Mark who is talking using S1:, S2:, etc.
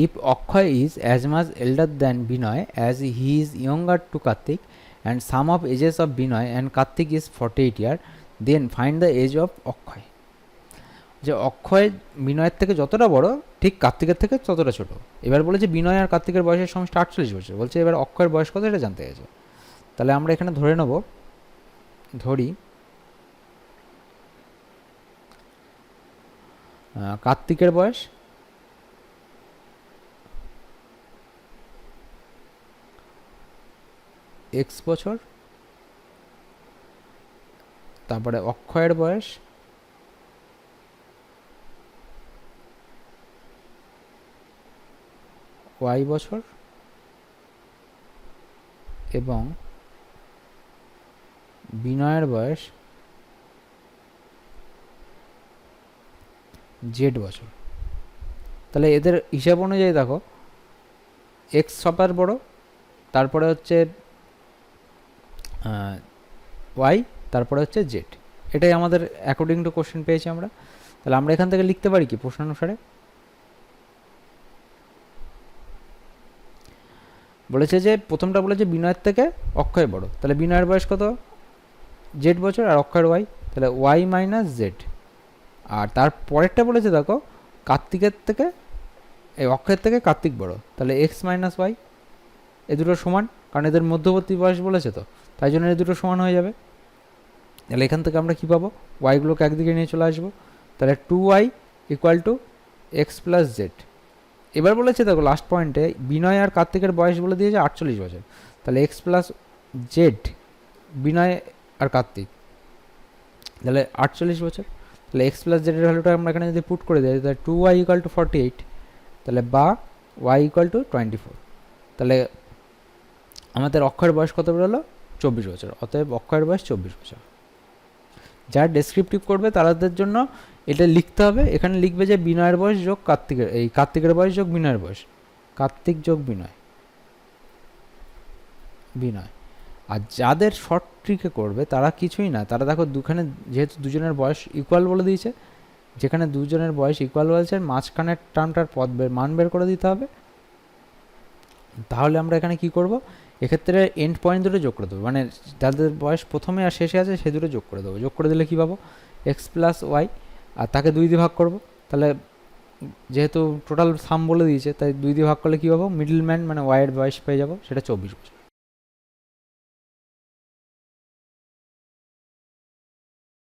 S1: If Akshay is as much elder than Binoy as he is younger to Kartik and sum of ages of Binoy and Kartik is 48 year, then find the age of Akshay. যে অক্ষয় বিনয়ের থেকে যতটা বড় ঠিক কার্তিকের থেকে ততটা ছোট। এবার বলেছে বিনয় আর কার্তিকের বয়সের সমষ্টি 48 বছর, বলছে এবার অক্ষয়ের বয়স কত এটা জানতে গেছে। তাহলে আমরা এখানে ধরে নেব, ধরি কার্তিকের বয়স এক্স বছর, তারপরে অক্ষয়ের বয়স ওয়াই বছর এবং বিনয়ের বয়স জেড বছর। তাহলে এদের হিসাব অনুযায়ী দেখো এক্স সবার বড়, তারপরে হচ্ছে ওয়াই, তারপরে হচ্ছে জেড। এটাই আমাদের অ্যাকর্ডিং টু কোশ্চেন পেয়েছি আমরা। তাহলে আমরা এখান থেকে লিখতে পারি কি প্রশ্নানুসারে, বলেছে যে প্রথমটা বলেছে বিনয়ের থেকে অক্ষয় বড়, তাহলে বিনয়ের বয়স কত জেড বছর আর অক্ষয়ের ওয়াই, তাহলে ওয়াই মাইনাস জেড। আর তার পরেরটা বলেছে দেখো কার্তিকের থেকে এই অক্ষয়ের থেকে কার্তিক বড়, তাহলে এক্স মাইনাস ওয়াই। এ দুটো সমান, কারণ এদের মধ্যবর্তী বয়স বলেছে তো, তাই জন্য এ দুটো সমান হয়ে যাবে। তাহলে এখান থেকে আমরা কী পাবো, ওয়াইগুলোকে একদিকে নিয়ে চলে আসবো, তাহলে 2y equal to x plus Z. এবার বলেছে দেখো লাস্ট পয়েন্টে বিনয় আর কার্তিকের বয়স বলে দিয়েছে 48 বছর, তাহলে এক্স প্লাস জেড বিনয় আর কার্তিক, তাহলে 48 বছর। তাহলে এক্স প্লাস জেডের ভ্যালুটা আমরা এখানে যদি পুট করে দিই, তাহলে 2y ইকুয়াল টু 48, তাহলে বা y ইকুয়াল টু 24। তাহলে আমাদের অক্ষয়ের বয়স কত বেরোলো 24 বছর, অতএব অক্ষয়ের বয়স 24 বছর। যারা ডেসক্রিপটিভ করবে তাদের জন্য এটা লিখতে হবে, এখানে লিখবে যে বিনয়ের বয়স যোগ কার্তিকের, এই কার্তিকের বয়স যোগ বিনয়ের বয়স, কার্তিক যোগ বিনয়, বিনয়। আর যাদের শর্ট ট্রিকে করবে তারা কিছুই না, তারা দেখো দুখানে যেহেতু দুজনের বয়স ইকুয়াল বলে দিয়েছে, যেখানে দুজনের বয়স ইকুয়াল বলছে মাঝখানের টার্মটার পদ মান বের করে দিতে হবে। তাহলে আমরা এখানে কি করব, এক্ষেত্রে এন্ড পয়েন্ট দুটো যোগ করে দেবো, মানে যাদের বয়স প্রথমে আর শেষে আছে সে দুটো যোগ করে দেবো। যোগ করে দিলে কী পাবো, এক্স প্লাস ওয়াই, আর তাকে 2 দিয়ে ভাগ করবো। তাহলে যেহেতু টোটাল সাম বলে দিয়েছে তাই 2 দিয়ে ভাগ করলে কী পাবো, মিডল ম্যান মানে ওয়াইয়ের বয়স পেয়ে যাবো, সেটা 24 বছর।